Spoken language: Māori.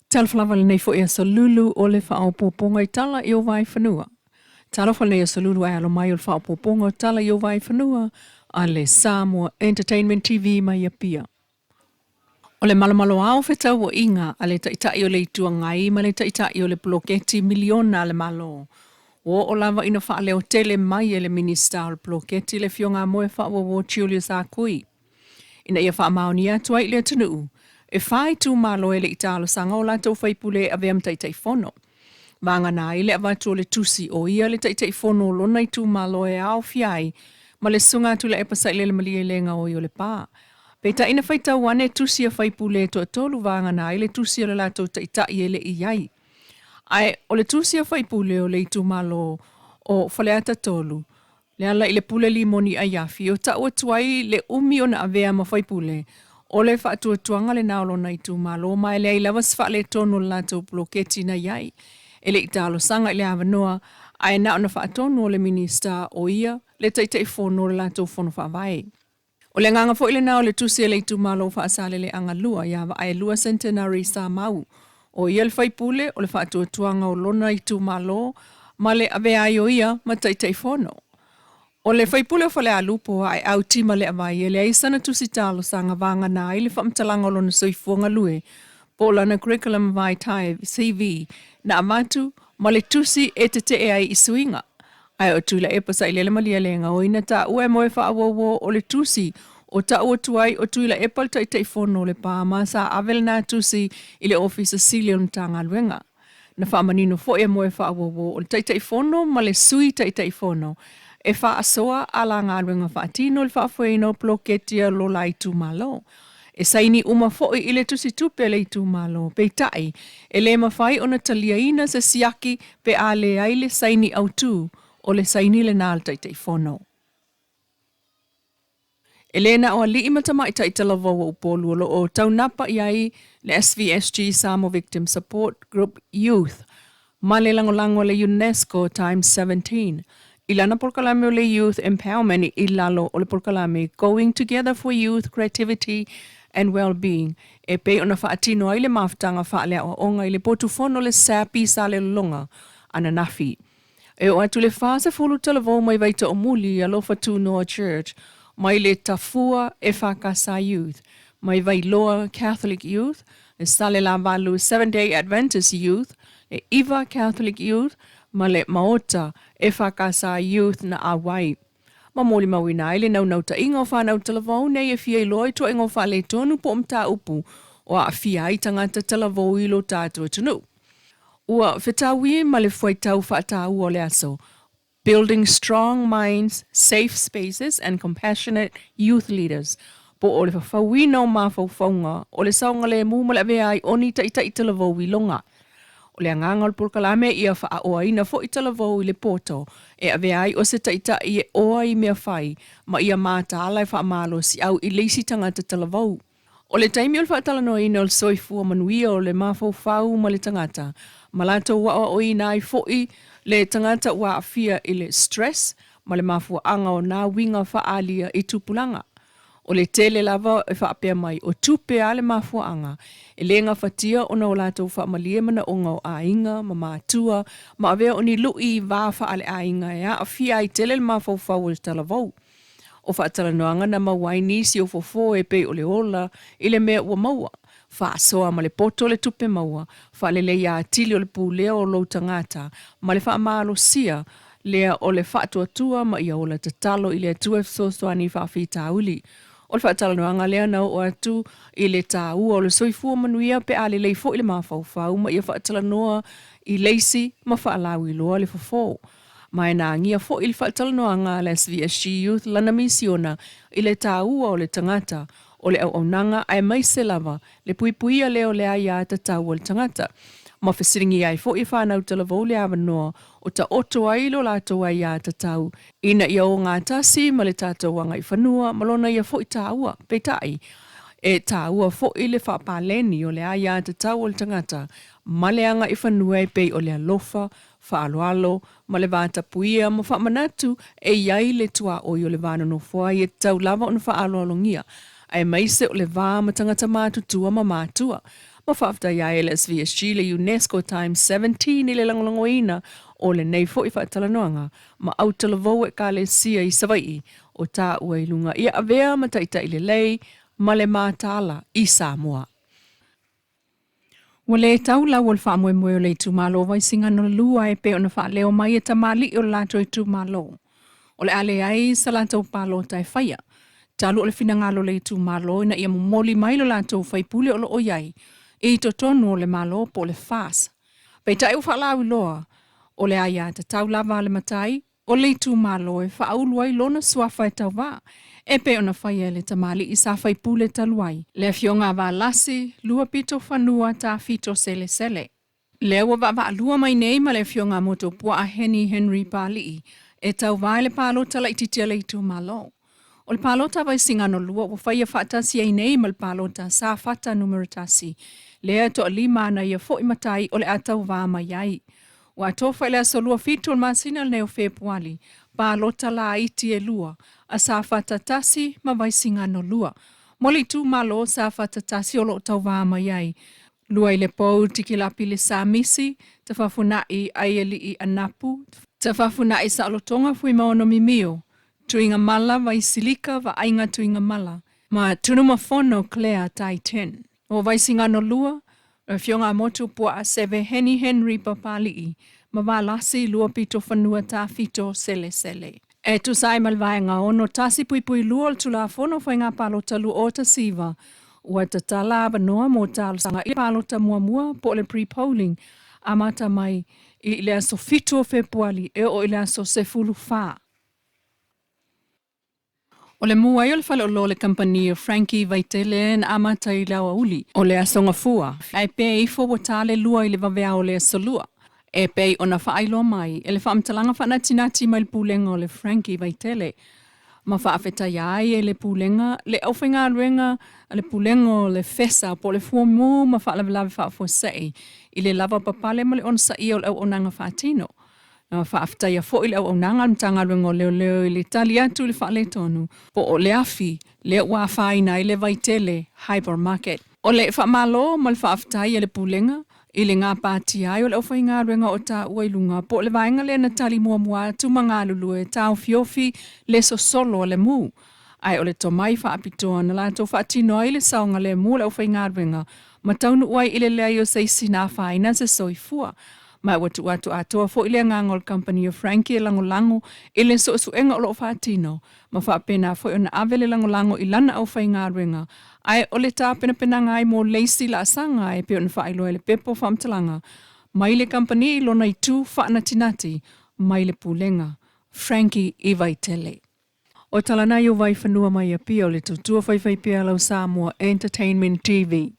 Talafalava nei fo e salulu o le whaopoponga I tala I o VAIFANUA. Talafalava nei salulu ai alo mai o le whaopoponga o tala I o VAIFANUA a le Samoa Entertainment TV mai a pia. O le malamalo ao whetau o inga a le taitai o le itua ngai ma le taitai o le bloketi miliona le malo. O lava ina wha leo tele mai e le minista o le bloketi le fionga moe wha o Julius Akui. Ina ia wha maoni atua I le tunu. E whai tū malo e le italo sanga o lato whaipule a veam taitai fono. Vanga nā I le avatu o le tusi o ia le taitai fono lona I tū malo e au fiai, ma le sunga tu le epasa I le mali e lenga o I o le pā. Peita ina whaita wane tusi a whaipule to tolu vanga nā I le tusi o le lato taitai e le iai. Ai, o le tusi a whaipule o le tū malo o whaleata tolu. Le ala I le pule limoni a yafi o ta ua tuai le umi o na avea ma whaipule. O le whaatuatuanga le naolo na I tū malo mai le ai lawas wha le tonu lato bloketi na iai. E le italo sanga I le avanoa ai na ona whaatonu o le minista o ia le taitai fono le lato fono whaavai. O le nganga fo ile nao le tusi le tū malo whaasale le anga lua iawa ai lua centenary sa mau. O ia le whaipule o le whaatuatuanga o lona I tū malo ma le ave ai o ia ma taitai fono. O le whaipule o whale a lupo ai au tima le avai e le aisana tusi talo sanga vanga nā I le whamtalanga o lona soifuanga lue po lana curriculum vai tai CV na amatu ma le tusi e te e ai I suinga. Ai o tula e pasa I le malia lenga o ina ta ue moe wha awawo o le tusi o ta ua tuai o tula e pal taitai fono le pāma sa avel nā tusi I le office Silion tanga luenga. Na whamanino fo e moe wha awawo o le taitai fono ma le sui taitai fono. E wha asoa ala ngā ruenga whaatino le whaafueno bloketia lo lai tū malo. E saini uma foi I le tusi tupe le tū malo. Peitai, e le mawhai o na taliaina sa siaki pe a le ai le saini au tū o le saini le nāl taitai fono. E le na o li imatama I taitala vawa upolu o tau napa iai le SVSG Samoa Victim Support Group Youth. Ma le langolango le UNESCO times 17. Ilana polkalame o le Youth Empowerment I lalo o le polkalame Going Together for Youth Creativity and Well-Being. E pe ona whaatino ai le maftanga whaalea o onga I le potufono le sapi sa le longa ananafi. E o atu le whaase fulu talavou mai vaita o muli a lofa tu Noa Church, mai le tafua e whakasa youth, mai Vailoa Catholic Youth, le sale la valu 7-day Adventist Youth, le Iva Catholic Youth, ma le maota e whakasa youth na awai. Ma moli mawina ele nau nau ta ingo whanau talavou nei e fia loi to ingo whale tonu po mta upu o a fia I tangata talavou I lo tātua tunu. Ua whetawi ma le whaitau whaatau o le aso. Building strong minds, safe spaces and compassionate youth leaders. Po o le whawino ma whawhaunga o le saunga le mūma le avea ai oni ta ita I talavou I longa. O le anganga o pulkalame ia wha oa ina fo I talavou I le poto e ave ai o se taita I e oa I mea whai ma ia māta ala wha amalo si au I leisi tangata talavou. O le taimi o le whaatalanoa ina o le soifua manuia o le mawhau whau ma le tangata. Ma lato wa o ina ai fo I le tangata wa afia I le stress ma le mawhua anga o nā winga wha alia I tupulanga. O le tele lava e whaapea mai o tupe ale mafuanga. E lenga whatia o na o lātou whaamalie mana o ngau ainga, ma mātua, ma avea o ni lui wāwha ale ainga e a fia I tele le mawhauwhau o le talavou. O whaatalanoanga na mawai nisi o fofo e pe o le ola I le mea ua maua. Whaasoa ma le poto le tupe maua, whaalele ia atili o le pūlea o lo tangata, ma le whaamalo sia, lea o le whaatuatua ma ia o le tatalo I le atua sosoani whaafita uli. O le whaatalanoanga lea nau o atu I le tāua o le soifua manuia pe a le leifo I le mawhauwhau ma ia whaatalanoa I leisi ma whaalawi loa le fofo. Mai nā ngia fo I le whaatalanoanga le SVSG Youth lana misiona I le tāua o le tangata o le au nanga ai mai se lava le puipuia leo le aia tatau o le tangata. Ma whasiringi ai fo I whanau talavou le awanoa o ta oto ai lo lato ai a tatau. Ina ia o ngā tasi ma le tātou wanga I whanua malona ia fo I tāua, petai. E tāua fo I le whapaleni o le aia tatau o le tangata. Ma le anga I whanua e pei o le alofa, whaaloalo, ma le vāta puia ma whamanatu e iai le tua o le vānono fua I e tau lava o na whaaloalongia. Ai maise o le vā ma tangata mātutua ma mātua. Ma whaafta ia e le SVSG le UNESCO times 17 i le langolangoina o le nei fo i whaatalanoanga ma autala vau e ka le sia i Sawai o tā ua i lunga ia avea ma taita i le lei ma le mā TALA i Samoa. Wa le tau la wal wha moe moe o le tu malo vai singa no lua e pe o na wha leo mai e tamali o lato i tu malo. O le ale ai sa lato palo tai whaia. Talu o le finangalo le tu malo ina ia moli mai lo lato whai pule o lo o iai. E to tonu o le malo po le fas. Pei tai u wha lau loa. O le aia ta tau lava le matai. O le tu malo e wha aulu ai lona suafa e tau wā. E pe ona whaia le tamali i sa whai pule taluai. Le fionga wā lasi, lua pito whanua ta fito sele sele. Le ua wa lua mai nei ma le fionga moto pua a Henry Pali. E tau vai le palo tala i titia le tu malo. O le palota vai singa no lua o whaia whaatasi ai nei ma le palota sa whata numeratasi. Lea to a lima na ia fo i matai o le atau wā mai ai. O ato whaile a solua fitu o masina le neo Februari. Palota la iti e lua. A sa whatatasi ma vai singa no lua. Moli tu malo sa whatatasi o lo tau wā mai ai. Lua i le pou tiki lapi le sa misi. Te whafunai ai e li i anapu. Te whafunai sa alotonga fui maono mimio. Tuinga mala vai silika va ainga tuinga mala. Ma tunuma fono Claire tai 10. O vai singa no lua, fionga motu pua a seve Henry Papali. Ma va lasi lua pito whanua ta fito sele sele. E tu sai malvaenga ono tasi pui pui lua tu la fono whainga palo talu o ta siva. Ua ta tala noa mo talo sanga i palo ta mua po le pre-polling. Amata mai i le aso fito Februari e o i le aso sefulu faa. O le mua i o le whale o lo le kampani o Frankie Vaitele na amata i laua uli o le asonga fua. Ai pe i fo watale lua i le vavea o le asolua. E pe o na whaailoa mai e le whaamtalanga whanatinati mai le pūlenga o le Frankie Vaitele. Ma whaafeta iai e le pūlenga, le awhenga ruenga le pūlenga o le fesa po le fuamu ma whaalawe whaafua sei. I le lava papale ma le onsa i o le au onanga whaatino. Na whaafeta ia fo i le au onanga mtanga ruenga o leo i le tali atu le whaale tonu. Po o le afi, le ua whaina i le Vaitele hypermarket. O le whaamalo ma le whaafeta i le pūlenga. I le ngā pāti ai o le awhai ngā ruenga o tā uailunga. Po le vaenga le na tali mua tu mga lulue tāu fiofi le sosolo le mu. Ai o le tomai whaapitoa na lato whaatino ai le saonga le mu le awhai ngā ruenga. Ma taunu uai i le leo seisi nā whaina se soifua. Mai watu atoa fo i le ngangol company o Frankie lango i le suenga o lo whaatino. Ma whaapena fo i ona avele lango i lana awhai ngā ruenga. Ai o le tāpena ngai mo leisi la asanga e pe ona whaailoa le pepo whaamtalanga. Mai le company i lona i tū whaanatinati, mai le pūlenga. Frankie i Vaitele. O talana i o VAIFANUA mai a pia o le tutua whaiwhai pia lau Samoa Entertainment TV.